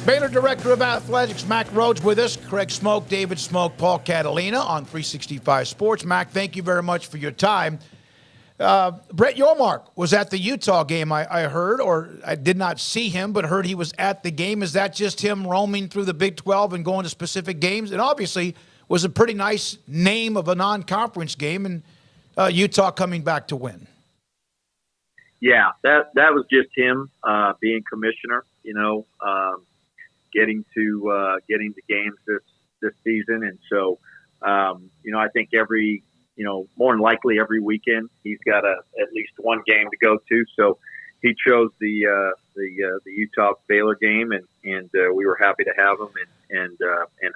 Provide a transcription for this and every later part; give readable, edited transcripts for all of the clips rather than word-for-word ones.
Baylor Director of Athletics, Mack Rhoades with us. Craig Smoke, David Smoke, Paul Catalina on 365 Sports. Mack, thank you very much for your time. Brett Yormark was at the Utah game, I heard, or I did not see him, but heard he was at the game. Is that just him roaming through the Big 12 and going to specific games? And obviously was a pretty nice name of a non-conference game, and Utah coming back to win. Yeah, that was just him being commissioner, getting to games this season. And so, I think more than likely every weekend he's got at least one game to go to. So he chose the Utah Baylor game, and we were happy to have him and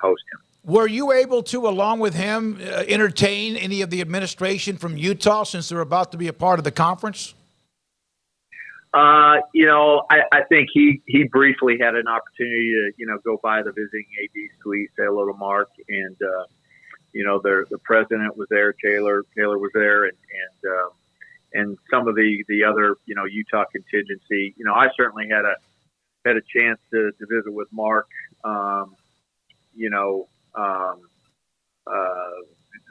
host him. Were you able to, along with him, entertain any of the administration from Utah since they're about to be a part of the conference? I think he briefly had an opportunity to, go by the visiting AD suite, say hello to Mark, and the president was there, Taylor was there, and some of the other, Utah contingency. I certainly had a chance to visit with Mark, a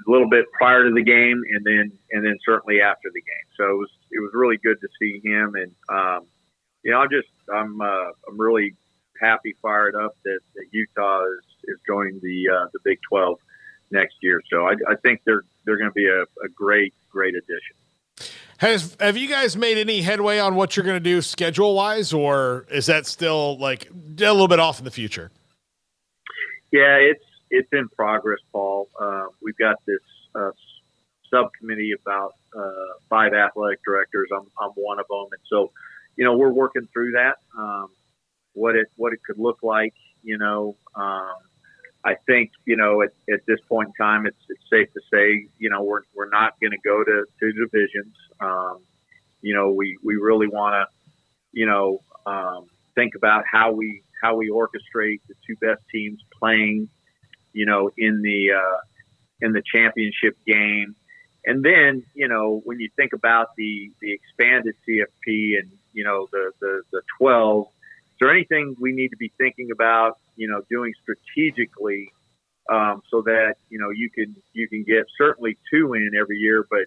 little bit prior to the game, and then certainly after the game. So it was really good to see him, and I'm really happy, fired up that Utah is joining the Big 12 next year. So I think they're going to be a great addition. Have you guys made any headway on what you're going to do schedule wise, or is that still like a little bit off in the future? Yeah, it's in progress, Paul. We've got this subcommittee about 5 athletic directors. I'm one of them, and so we're working through that. What it could look like. I think at this point in time, it's safe to say we're not going to go to divisions. We really want to think about how we orchestrate the 2 best teams playing in the championship game. And then, when you think about the expanded CFP and, the 12, is there anything we need to be thinking about, doing strategically, so that, you can get certainly 2 in every year, but,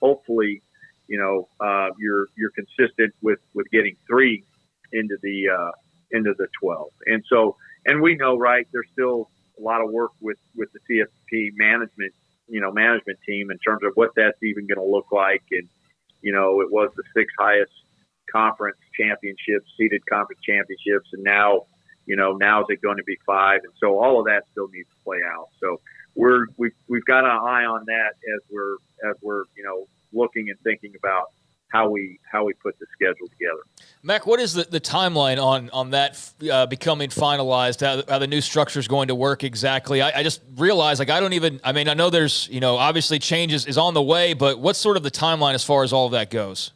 hopefully, you're consistent with getting 3 into the 12. And so, and we know, right, there's still a lot of work with the CFP management team in terms of what that's even going to look like. And, it was the 6th highest seeded conference championships. And now is it going to be 5? And so all of that still needs to play out. So we've got an eye on that as we're looking and thinking about how we put the schedule together. Mack, what is the timeline on that becoming finalized, how the new structure is going to work exactly? I just realized, I know there's, obviously changes is on the way, but what's sort of the timeline as far as all of that goes?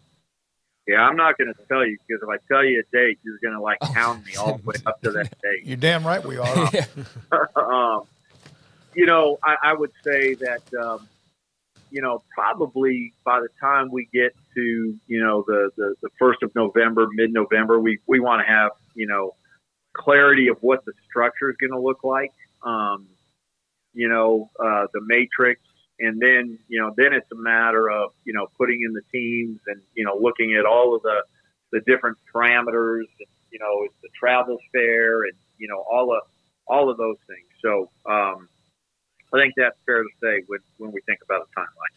Yeah, I'm not going to tell you, because if I tell you a date, you're going to hound me all the way up to that date. You're damn right we are. I would say that, probably by the time we get to, the 1st of November, mid-November, we want to have, clarity of what the structure is going to look like, the matrix. And then, then it's a matter of, putting in the teams and, looking at all of the different parameters, and, is the travel fair and, all of those things. So, I think that's fair to say when we think about a timeline.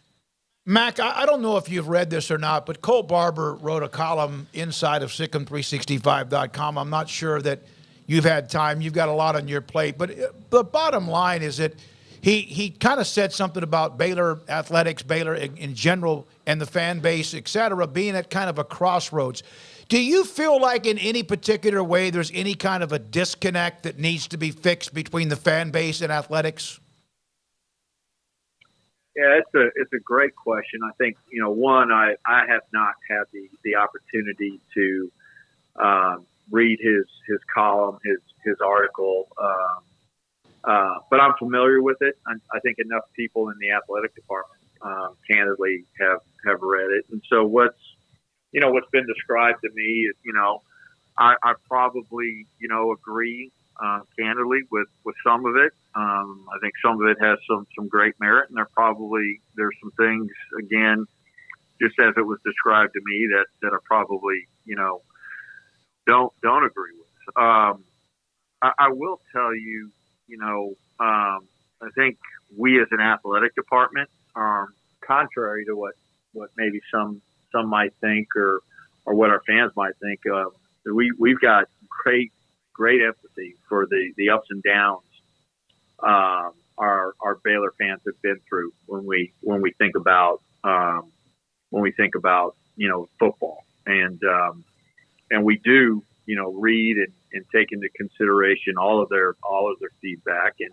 Mack, I don't know if you've read this or not, but Cole Barber wrote a column inside of Sic'Em365.com. I'm not sure that you've had time. You've got a lot on your plate. But the bottom line is that he kind of said something about Baylor athletics, Baylor in general, and the fan base, et cetera, being at kind of a crossroads. Do you feel like in any particular way there's any kind of a disconnect that needs to be fixed between the fan base and athletics? Yeah, it's a great question. I think, one, I have not had the opportunity to read his column, his article, but I'm familiar with it. I think enough people in the athletic department, candidly, have read it. And so what's been described to me is, I probably, agree candidly with some of it. I think some of it has some great merit, and there's some things, again, just as it was described to me, that I probably, don't agree with. I will tell you, I think we as an athletic department, contrary to what maybe some might think or what our fans might think, we've got great empathy for the ups and downs our Baylor fans have been through when we think about football, and we do read and take into consideration all of their feedback, and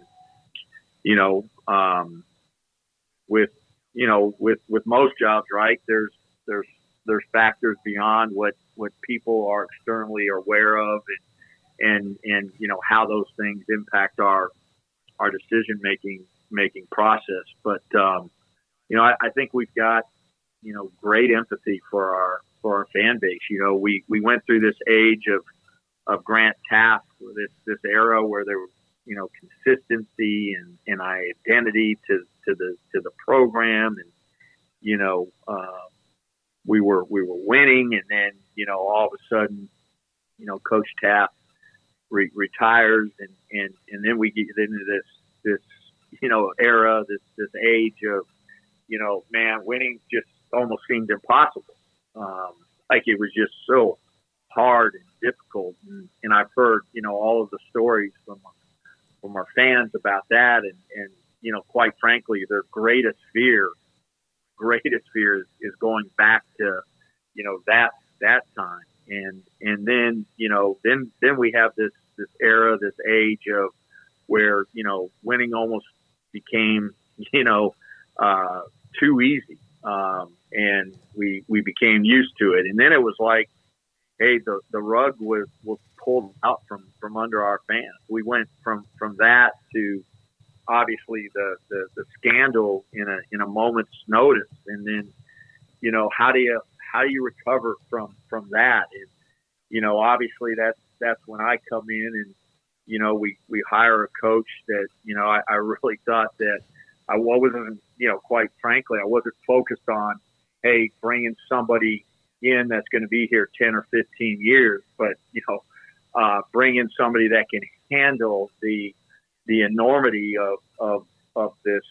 with most jobs, right, there's factors beyond what people are externally aware of, and how those things impact our decision making process. But I think we've got great empathy for our fan base. We went through this age of Grant Taft, this era where there was consistency and identity to the program, and we were winning, and then all of a sudden Coach Taft retires, and then we get into this era, this age of winning just almost seemed impossible. Like it was just so hard and difficult, and I've heard all of the stories from our fans about that, and quite frankly, their greatest fear is going back to that time, and then then we have this era, this age of where winning almost became too easy, and we became used to it, and then it was like, hey, the rug was pulled out from under our fans. We went from that to obviously the scandal in a moment's notice, and then how do you recover from that? And obviously that's when I come in, and we hire a coach that I really thought that I wasn't, quite frankly, I wasn't focused on, hey, bringing somebody in that's going to be here 10 or 15 years, but bring in somebody that can handle the enormity of this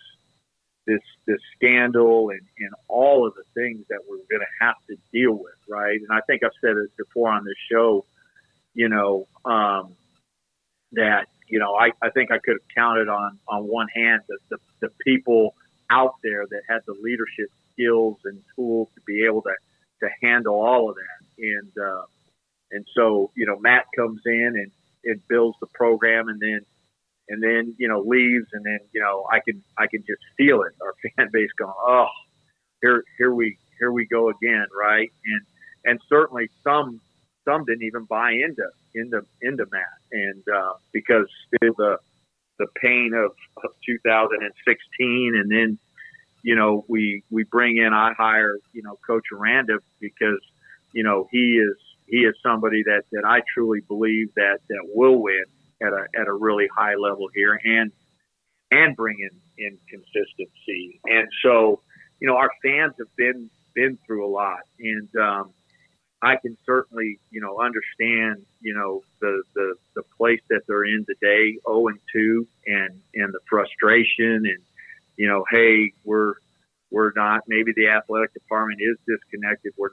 scandal and all of the things that we're going to have to deal with, right? And I think I've said it before on this show, that I think I could have counted on one hand the people out there that had the leadership skills and tools to be able to handle all of that, and so Matt comes in and it builds the program, and then leaves, and then I can just feel it. Our fan base going, oh, here we go again, right? And certainly some didn't even buy into Matt, and because the pain of 2016, and then we bring in, I hire Coach Aranda because he is somebody that I truly believe that will win at a really high level here, and bring in consistency. And so our fans have been through a lot, and I can certainly understand the place that they're in today, 0-2, and the frustration, and hey, we're not, maybe the athletic department is disconnected, we're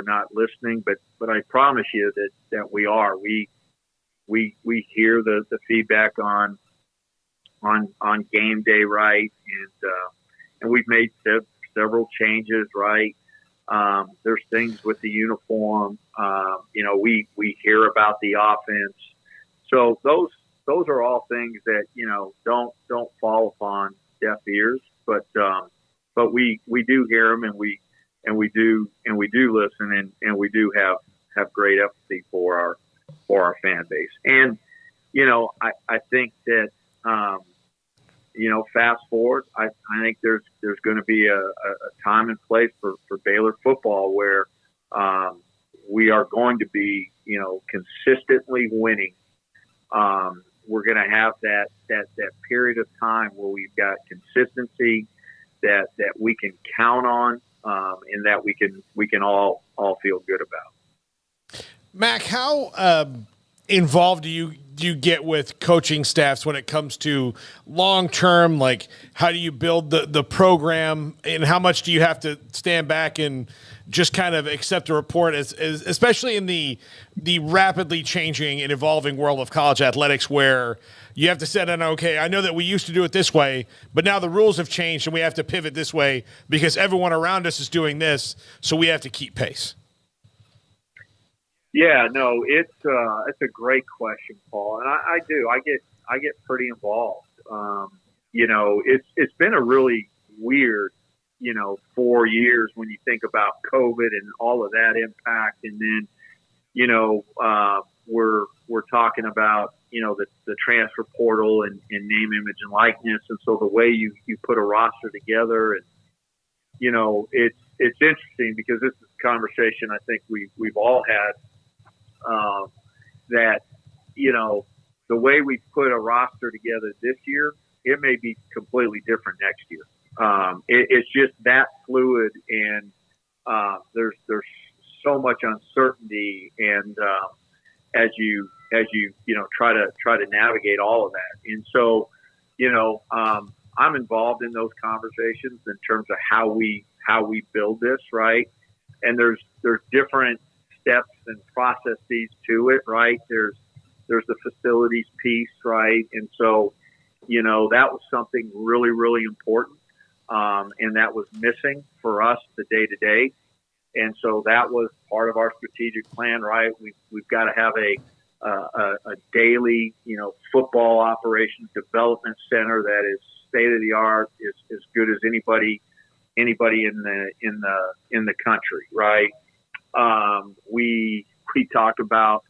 not listening, but I promise you that we are. We hear the feedback on game day, right? And we've made several changes, right? There's things with the uniform. We hear about the offense. So those are all things that don't fall upon deaf ears, but we do hear them, and we do listen, and we do have great empathy for our fan base. And I think that fast forward, I think there's going to be a time and place for Baylor football where we are going to be consistently winning, we're going to have that period of time where we've got consistency that we can count on, and that we can all feel good about. Mack, how involved do you get with coaching staffs when it comes to long term? Like, how do you build the program, and how much do you have to stand back and just kind of accept a report, as especially in the rapidly changing and evolving world of college athletics, where you have to set in, okay, I know that we used to do it this way, but now the rules have changed and we have to pivot this way because everyone around us is doing this, so we have to keep pace. Yeah, no, it's a great question, Paul, and I get pretty involved. It's been a really weird 4 years when you think about COVID and all of that impact, and then we're talking about the transfer portal and name, image, and likeness, and so the way you put a roster together, and it's interesting because this is a conversation I think we've all had. That the way we put a roster together this year, it may be completely different next year. It's just that fluid, and there's so much uncertainty, and as you try to navigate all of that, and so I'm involved in those conversations in terms of how we build this, right? And there's different steps and processes to it, right? There's the facilities piece, right? And so, that was something really, really important. And that was missing for us the day to day. And so that was part of our strategic plan, right? We've got to have a daily, football operations development center that is state of the art, is as good as anybody in the country, right? We talked about,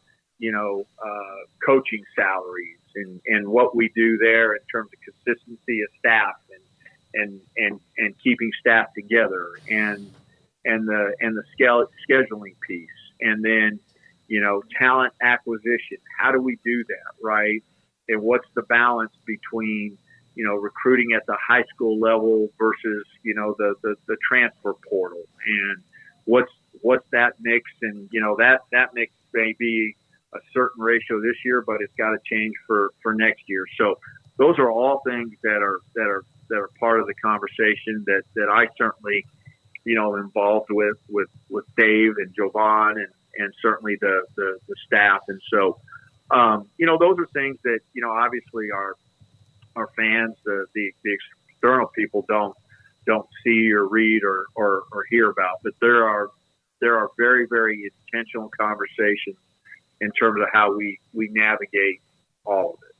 coaching salaries and what we do there in terms of consistency of staff and keeping staff together and the scheduling piece, and then, talent acquisition. How do we do that, right? And what's the balance between, recruiting at the high school level versus, the transfer portal, and what's that mix? And that mix may be a certain ratio this year, but it's got to change for next year. So those are all things that are part of the conversation that I certainly involved with Dave and Jovan and certainly the staff. And so those are things that obviously our fans, the external people don't see or read or hear about, but there are very, very intentional conversations in terms of how we navigate all of it.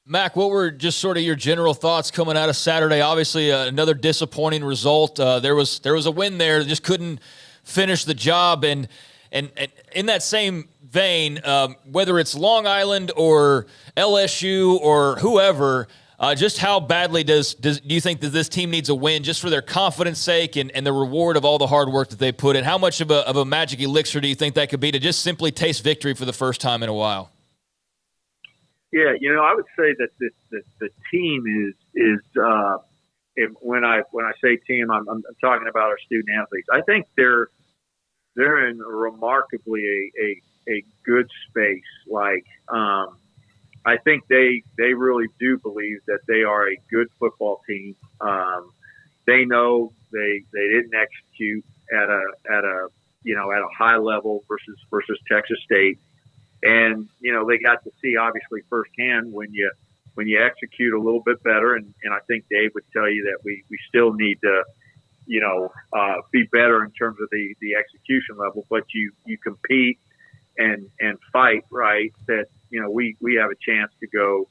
Mack, what were just sort of your general thoughts coming out of Saturday? Obviously, another disappointing result. There was a win there, just couldn't finish the job. And in that same vein, whether it's Long Island or LSU or whoever, just how badly do you think that this team needs a win just for their confidence sake and the reward of all the hard work that they put in? How much of a magic elixir do you think that could be to just simply taste victory for the first time in a while? Yeah, I would say that the team is when I say team, I'm talking about our student athletes. I think they're in remarkably a good space. Like, I think they really do believe that they are a good football team. They know they didn't execute at a high level versus Texas State, and they got to see obviously firsthand when you execute a little bit better. And I think Dave would tell you that we still need to be better in terms of the execution level, but you compete and fight, right? That we have a chance to go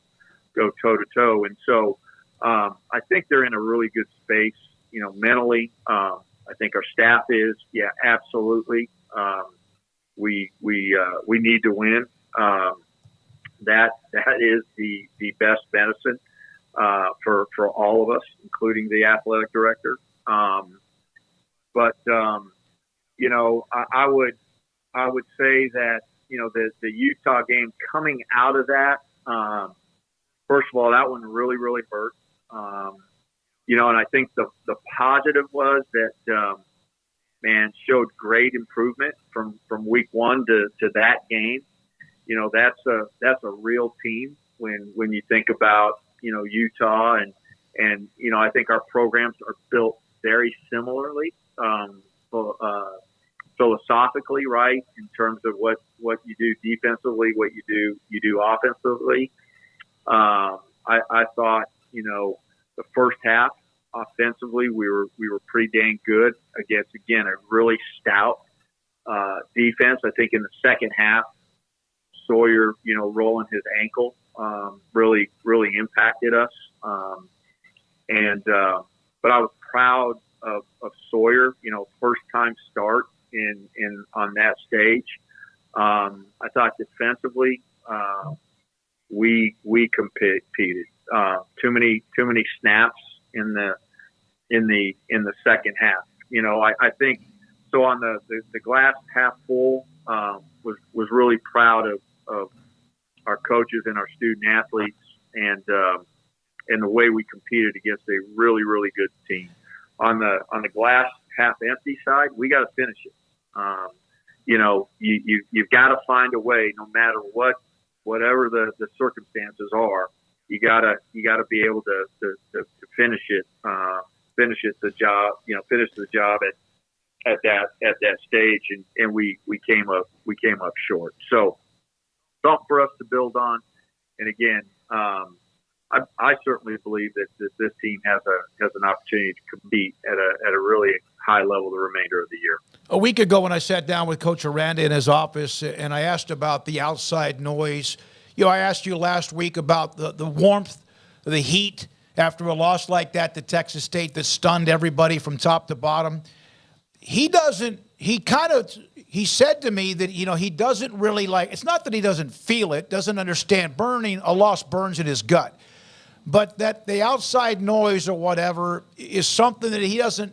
toe to toe. And so I think they're in a really good space, mentally. I think our staff is, absolutely. We need to win. That is the best medicine for all of us, including the athletic director. But I would say that the Utah game coming out of that. First of all, that one really, really hurt. And I think the positive was that, showed great improvement from week one to that game. That's a real team when you think about, Utah and I think our programs are built very similarly, philosophically, right? In terms of what you do defensively, what you do offensively. I thought, the first half offensively, we were pretty dang good against, again, a really stout defense. I think in the second half, Sawyer, rolling his ankle, really impacted us. But I was proud of Sawyer, first time start on that stage. I thought defensively, we competed. Too many snaps in the second half. I think so. On the glass half full, was really proud of our coaches and our student athletes and the way we competed against a really, really good team. On the glass half empty side, we got to finish it. You've got to find a way, no matter whatever the circumstances are. You gotta be able to finish it. Finish the job at that stage, and we came up short. So something for us to build on. And again, I certainly believe that this team has an opportunity to compete at a really high level the remainder of the year. A week ago when I sat down with Coach Aranda in his office and I asked about the outside noise, I asked you last week about the warmth, the heat after a loss like that to Texas State that stunned everybody from top to bottom. He said to me that, he doesn't really it's not that he doesn't feel it, doesn't understand a loss burns in his gut, but that the outside noise or whatever is something that he doesn't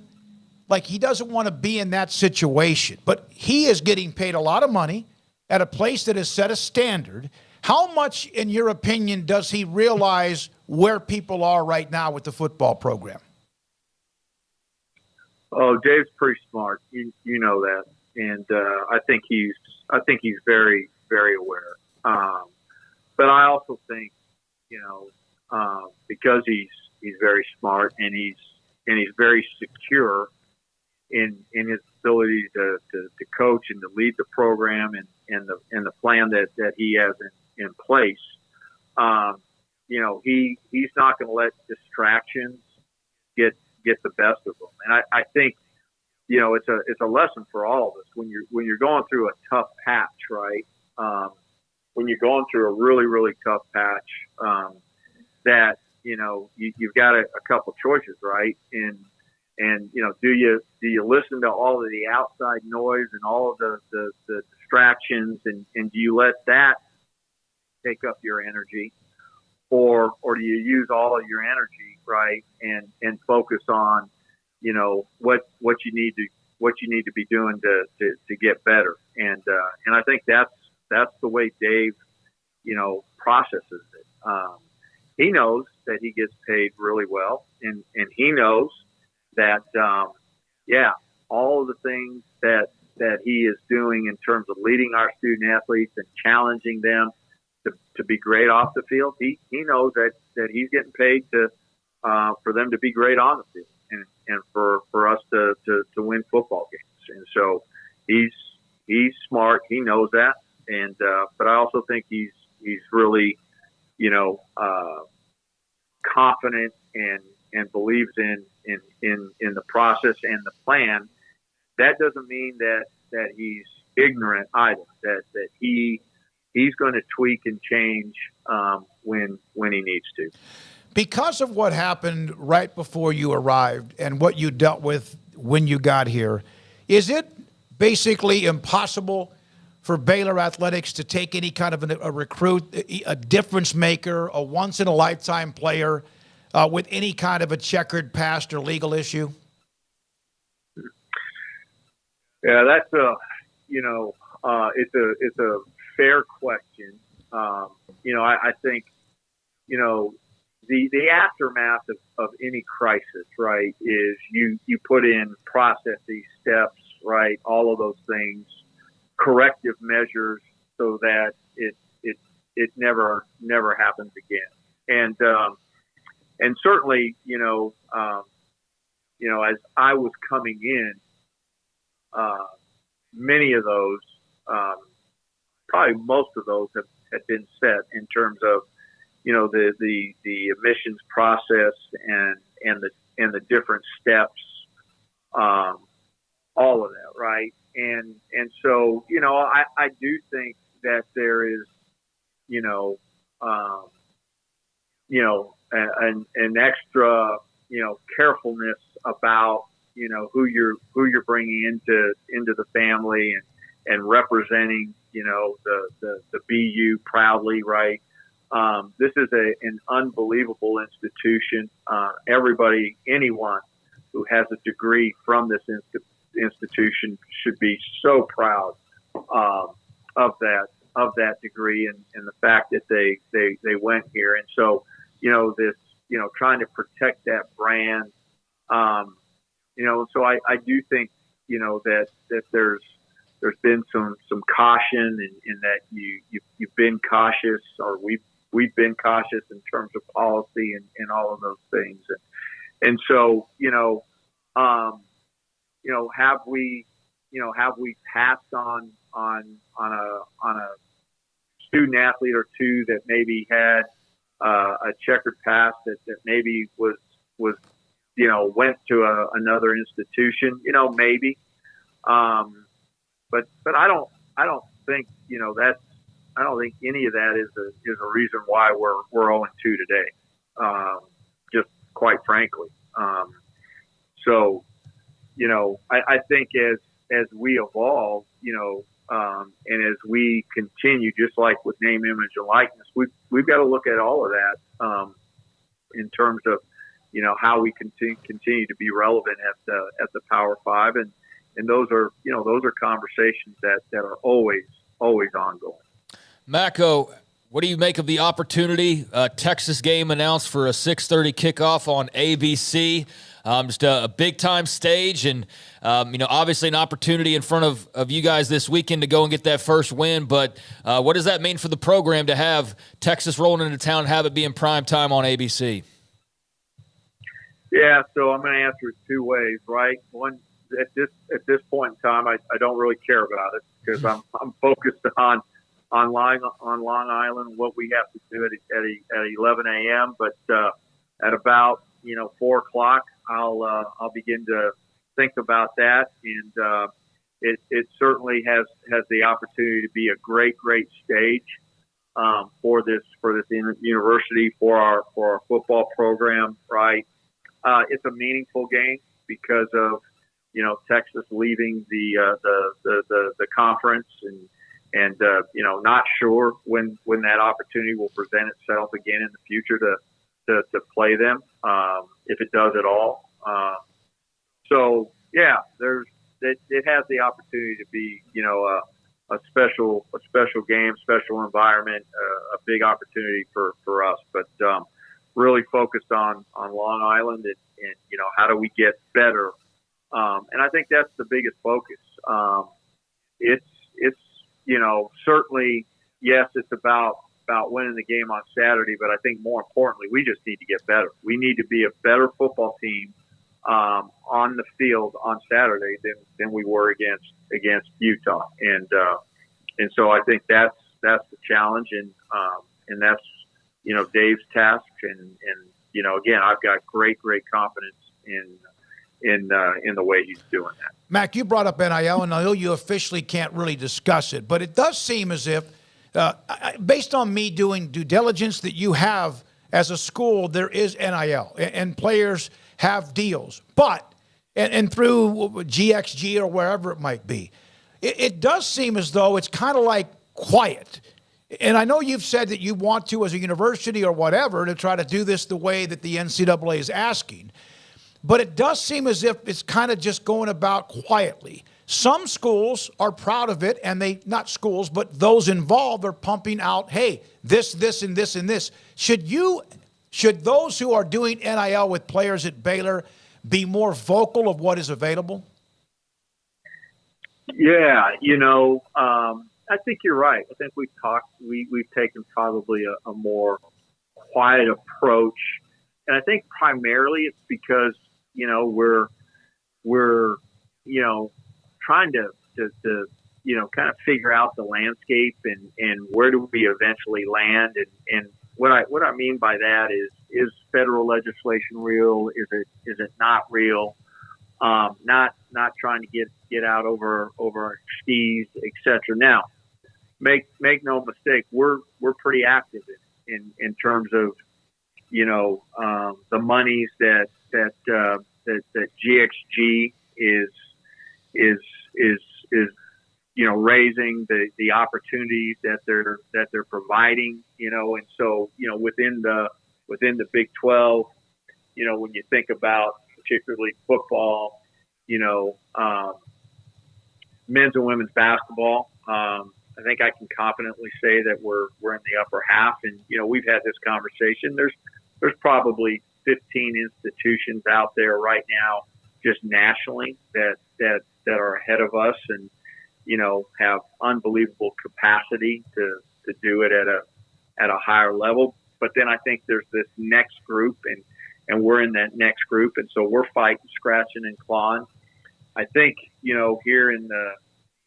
want to be in that situation. But he is getting paid a lot of money at a place that has set a standard. How much, in your opinion, does he realize where people are right now with the football program? Oh, Dave's pretty smart. You know that, and I think he's very, very aware. But I also think, because he's very smart and he's very secure in his ability to coach and to lead the program and the plan that he has in place. He's not going to let distractions get the best of him. And I think, it's a lesson for all of us when you're going through a tough patch, right? When you're going through a really, really tough patch, that, you've got a couple choices, right? And do you listen to all of the outside noise and all of the distractions and do you let that take up your energy, or do you use all of your energy, right, and focus on, what you need to be doing to get better, and I think that's the way Dave, processes it. He knows that he gets paid really well, and he knows that all of the things that he is doing in terms of leading our student athletes and challenging them to be great off the field, he knows that he's getting paid for them to be great on the field and for us to win football games. And so he's smart. He knows that. And but I also think he's really confident and believes in the process and the plan. That doesn't mean that he's ignorant either. That he's going to tweak and change when he needs to. Because of what happened right before you arrived and what you dealt with when you got here, is it basically impossible for Baylor Athletics to take any kind of a recruit, a difference maker, a once-in-a-lifetime player with any kind of a checkered past or legal issue? Yeah, that's it's a fair question. I think, the aftermath of any crisis, right, is you put in processes, steps, right, all of those things, corrective measures so that it never happens again. And certainly, as I was coming in, many of those, probably most of those had been set in terms of, the admissions process and the different steps, all of that, right? And so, I do think that there is, an extra, carefulness about, who you're bringing into the family and representing, the BU proudly, right? This is an unbelievable institution. Anyone who has a degree from this institution should be so proud of that degree and the fact that they went here. And so, trying to protect that brand, so I do think, that there's been some caution in that you've been cautious, or we've been cautious in terms of policy and all of those things. And so, have we passed on a student athlete or two that maybe had a checkered past that maybe was went to another institution, maybe. But I don't think I don't think any of that is a reason why we're 0-2 today. Just quite frankly. So, I think as we evolve, and as we continue, just like with name, image, and likeness, we've got to look at all of that in terms of, how we continue to be relevant at the Power Five, and those are conversations that are always ongoing. Macko, what do you make of the opportunity? Texas game announced for a 6:30 kickoff on ABC. Just a big-time stage and, obviously an opportunity in front of you guys this weekend to go and get that first win. But what does that mean for the program to have Texas rolling into town and have it be in prime time on ABC? Yeah, so I'm going to answer it two ways, right? One, at this point in time, I don't really care about it because I'm focused on Long Island, what we have to do at 11 a.m. But at about 4 o'clock, I'll begin to think about that, and it certainly has the opportunity to be a great stage for this university, for our football program, right? It's a meaningful game because of Texas leaving the conference and not sure when that opportunity will present itself again in the future to play them, if it does at all. So yeah, it has the opportunity to be a special game, special environment, a big opportunity for us. But really focused on Long Island and how do we get better, and I think that's the biggest focus. It's certainly, yes, it's about winning the game on Saturday, but I think more importantly, we just need to get better. We need to be a better football team on the field on Saturday than we were against Utah, and so I think that's the challenge, and that's Dave's task, and again, I've got great confidence in the way he's doing that. Mack, you brought up NIL, and I know you officially can't really discuss it, but it does seem as if, based on me doing due diligence, that you have, as a school, there is NIL, and players have deals. But, and through GXG or wherever it might be, it does seem as though it's kind of like quiet. And I know you've said that you want to, as a university or whatever, to try to do this the way that the NCAA is asking. But it does seem as if it's kind of just going about quietly. Some schools are proud of it, and not schools, but those involved are pumping out, hey, this, and this, and this. Should those who are doing NIL with players at Baylor be more vocal of what is available? Yeah, I think you're right. I think we've taken probably a more quiet approach. And I think primarily it's because, we're trying to kind of figure out the landscape and where do we eventually land. And what I mean by that is federal legislation real? Is it not real? Not trying to get out over our skis, etc. Now, make no mistake, we're pretty active in terms of the monies that GXG is raising, the opportunities that they're providing, and so within the Big 12, when you think about particularly football, men's and women's basketball, I think I can confidently say that we're in the upper half, and we've had this conversation. There's probably 15 institutions out there right now, just nationally, that are ahead of us, and have unbelievable capacity to do it at a higher level. But then I think there's this next group, and we're in that next group, and so we're fighting, scratching, and clawing. I think here in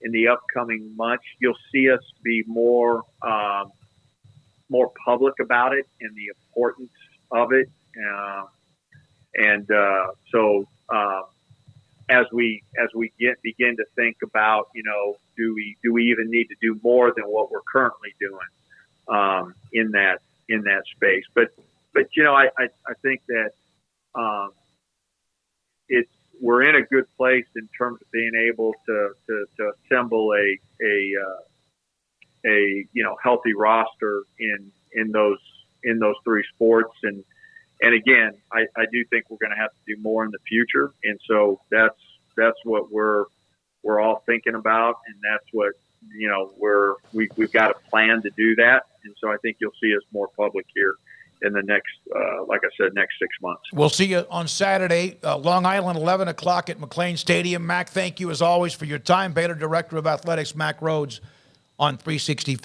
the upcoming months, you'll see us be more public about it and the importance of it, so as we begin to think about do we even need to do more than what we're currently doing in that space, but I think that we're in a good place in terms of being able to assemble a healthy roster in those three sports, and again, I do think we're going to have to do more in the future, and so that's what we're all thinking about, and that's what we've got a plan to do that, and so I think you'll see us more public here in the next, like I said, next 6 months. We'll see you on Saturday, Long Island, 11 o'clock at McLean Stadium. Mack, thank you as always for your time. Baylor Director of Athletics, Mack Rhoades, on 365.